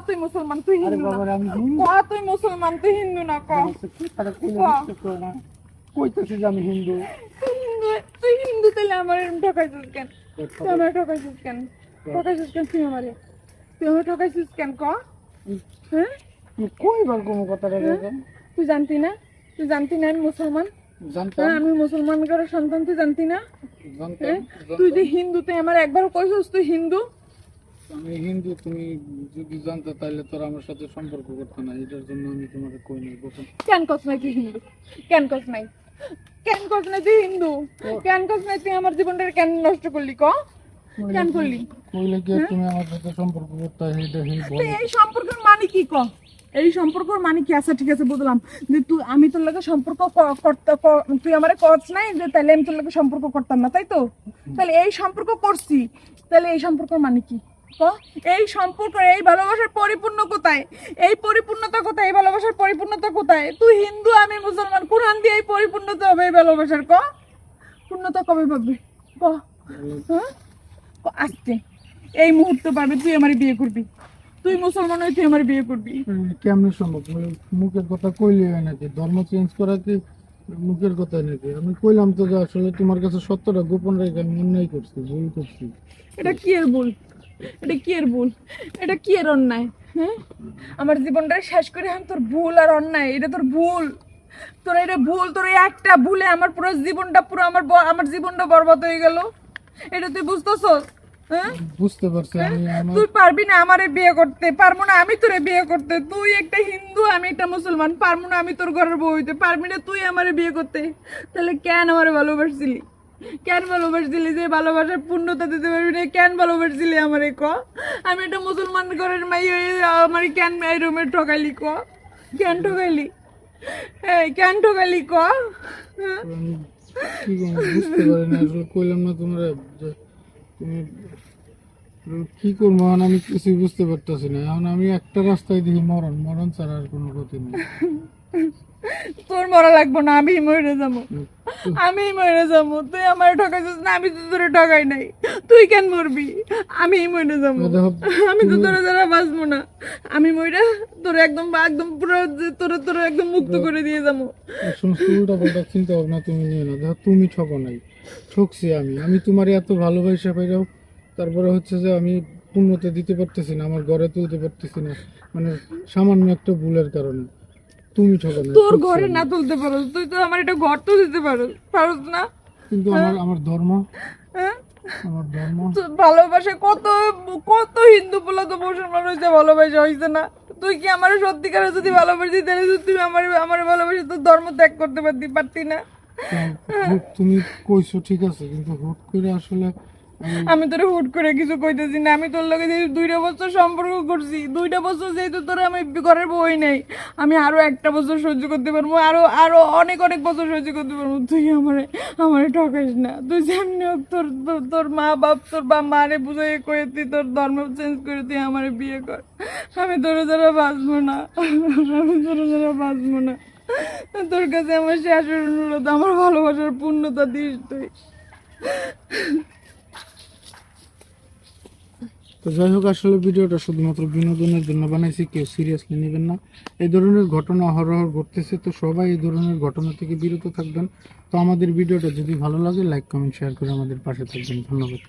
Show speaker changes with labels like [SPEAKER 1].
[SPEAKER 1] তুই মুসলমান, তুই হিন্দু না। তুই মুসলমান, তুই হিন্দু না।
[SPEAKER 2] কইতেছি যে আমি হিন্দু।
[SPEAKER 1] তুই হিন্দু তাহলে আমার এরকম ঠকাইছিস কেন? তুই আমার ঠকাইছিস কেন? ঠকাইছিস কেন তুই আমারে? তুই আমার ঠকাইছিস কেন ক? হ্যাঁ
[SPEAKER 2] কইবার কোনো কথা রে?
[SPEAKER 1] তুই জানতি না? তুই জানতি না আমি মুসলমান?
[SPEAKER 2] জানতাম,
[SPEAKER 1] আমি মুসলমান ঘরের সন্তান, তুই জানতি না?
[SPEAKER 2] জানতাম।
[SPEAKER 1] তুই যে হিন্দু, তুই আমার একবারও কইছিস তুই হিন্দু?
[SPEAKER 2] আমি হিন্দু, তুমি যদি জানতে তাহলে তোর আমার সাথে সম্পর্ক করতে না, এটার জন্য আমি তোমাকে কই নাই।
[SPEAKER 1] কেন কস নাই তুই হিন্দু? কেন কস নাই? কেন কস নাই তুই হিন্দু? কেন কস নাই তুই আমার জীবনটা কেন নষ্ট করলি ক? কেন করলি?
[SPEAKER 2] কইলে কি তুমি আমার সাথে সম্পর্ক করতে এইটা হি বল।
[SPEAKER 1] তুই এই সম্পর্কের মানে কি ক? এই সম্পর্কের মানে কি? আচ্ছা ঠিক আছে বুঝলাম যে তুই, আমি তোর লগে সম্পর্ক করতে, তুই আমারে কস নাই যে তাহলে আমি তোর লগে সম্পর্ক করতাম না, তাই তো? তাহলে এই সম্পর্ক করছি, তাহলে এই সম্পর্কের মানে কি ক? এই সম্পর্ক, এই ভালোবাসার পরিপূর্ণ কোথায়? এই পরিপূর্ণতা কোথায়? এই ভালোবাসার পরিপূর্ণতা কোথায়? তুই হিন্দু, আমি মুসলমান, কোরআন দিয়ে এই পরিপূর্ণতা হবে এই ভালোবাসার ক? পূর্ণতা কবে পাবে ক? হ্যাঁ আজকে এই মুহূর্তে পারবে। তুই আমার বিয়ে করবি, তুই মুসলমান হয়ে তুই আমার বিয়ে করবি।
[SPEAKER 2] কেমনে সম্ভব? মুখের কথা কইলে হয় নাকি? ধর্ম চেঞ্জ করা কি মুখের কথা নাকি? আমি কইলাম তো যে আসলে তোমার কাছে সত্যটা গোপন রেখে আমি অন্যায় করছি, ভুল করছি।
[SPEAKER 1] এটা কি এর ভুল? এটা কি এর ভুল? এটা কি এর অন্যায়? হ্যাঁ আমার জীবনটা শেষ করে আমি তোর ভুল আর অন্যায়, এটা তোর ভুল। তোর এটা ভুল, তোর এই একটা ভুলে আমার পুরো জীবনটা, পুরো আমার জীবনটা বরবাদ হয়ে গেল। এটা তুই বুঝতেছস? হ্যাঁ
[SPEAKER 2] বুঝতে পারছি আমি।
[SPEAKER 1] তুই পারবি না আমারে বিয়ে করতে, পারবো না আমি তোরে বিয়ে করতে। তুই একটা হিন্দু, আমি একটা মুসলমান, পারবো না আমি তোর ঘরের বউ হইতে, পারবি না তুই আমারে বিয়ে করতে। তাহলে কেন আমারে ভালোবাসছিলি? কেন ভালোবাসছিলি? যে ভালোবাসার পূর্ণতা দিতে পারবি না, কেন ভালোবাসছিলি আমারে ক? আমি একটা মুসলমান ঘরের মাই হয়ে আমারে কেন এই রুমে ঠকাইলি ক? কেন ঠকাইলি? এই কেন ঠকাইলি ক? হ্যাঁ?
[SPEAKER 2] কি বুঝতে পারি না আসলে। কইলাম না তোমার যে তুমি কি করবো এখন আমি কিছুই বুঝতে পারতেছি না। এখন আমি একটা রাস্তায় দেখি মরণ, মরণ ছাড়া আর কোনো গতি নেই।
[SPEAKER 1] তোর মরা লাগবো না, আমি মরে যাবো, আমি মরে যাবো। তুই আমার ঠকাইছিস না, আমি তো তোরে ঠকাই নাই। তুই কেন মরবি? আমি মরে যাবো, আমি তো তোরে যারা বাঁচবো না। আমি মরে তোরে একদম একদম পুরো তোরে তোরে একদম মুক্ত করে দিয়ে যাবো।
[SPEAKER 2] সমস্ত উল্টা পাল্টা চিন্তা ভাবনা তুমি নিয়ে না। দেখো তুমি ঠকো নাই, ঠকছি আমি। আমি তোমার এত ভালোবাসা পাইরাও তারপরে হচ্ছে যে আমি পূর্ণতা দিতে পারতেছি না, আমার ঘরে তুলতে পারতেছি না, মানে সামান্য একটা ভুলের কারণে। তুমি ঠকো না।
[SPEAKER 1] তোর ঘরে না তুলতে পারো, তুই তো আমার একটা ঘর তো দিতে পারোস না।
[SPEAKER 2] কিন্তু আমার ধর্ম,
[SPEAKER 1] হ্যাঁ
[SPEAKER 2] আমার ধর্ম
[SPEAKER 1] ভালোবাসা কত কত হিন্দু বলে তো মুসলমান হয়েছে, ভালোবাসা হয়েছে না। তুই কি আমার সত্যিকারে যদি ভালোবাসি তাহলে তুই আমার ভালোবাসি তোর ধর্ম ত্যাগ করতে পারতি না?
[SPEAKER 2] তুমি কইছো ঠিক আছে, কিন্তু হুট করে আসলে
[SPEAKER 1] আমি তোরে হুট করে কিছু কইতেছি না। আমি তোর লগে যে 2টা বছর সম্পর্ক করছি, 2টা বছর যেহেতু তোর আমি ঘরের বই নাই, আমি আরো একটা বছর সহ্য করতে পারবো, আরো আরো অনেক অনেক বছর সহ্য করতে পারবো। তুই আমারে ঠকাইস না। তুই যেমনি হোক তোর মা বাপ, তোর বা মারে বুঝাই করে তুই তোর ধর্ম চেঞ্জ করে তুই আমারে বিয়ে কর। আমি তোর দ্বারা বাঁচবো না, আমি তোর দ্বারা বাঁচবো না। তোর কাছে আমার শেষ অনুরোধ, আমার ভালোবাসার পূর্ণতা দিস তুই।
[SPEAKER 2] তো যাই হোক, আসলে ভিডিওটা শুধুমাত্র বিনোদনের জন্য বানাইছি, কেউ সিরিয়াসলি নেবেন না। এই ধরনের ঘটনা অহরহ ঘটতেছে, তো সবাই এই ধরনের ঘটনা থেকে বিরত থাকবেন। তো আমাদের ভিডিওটা যদি ভালো লাগে লাইক কমেন্ট শেয়ার করে আমাদের পাশে থাকবেন। ধন্যবাদ।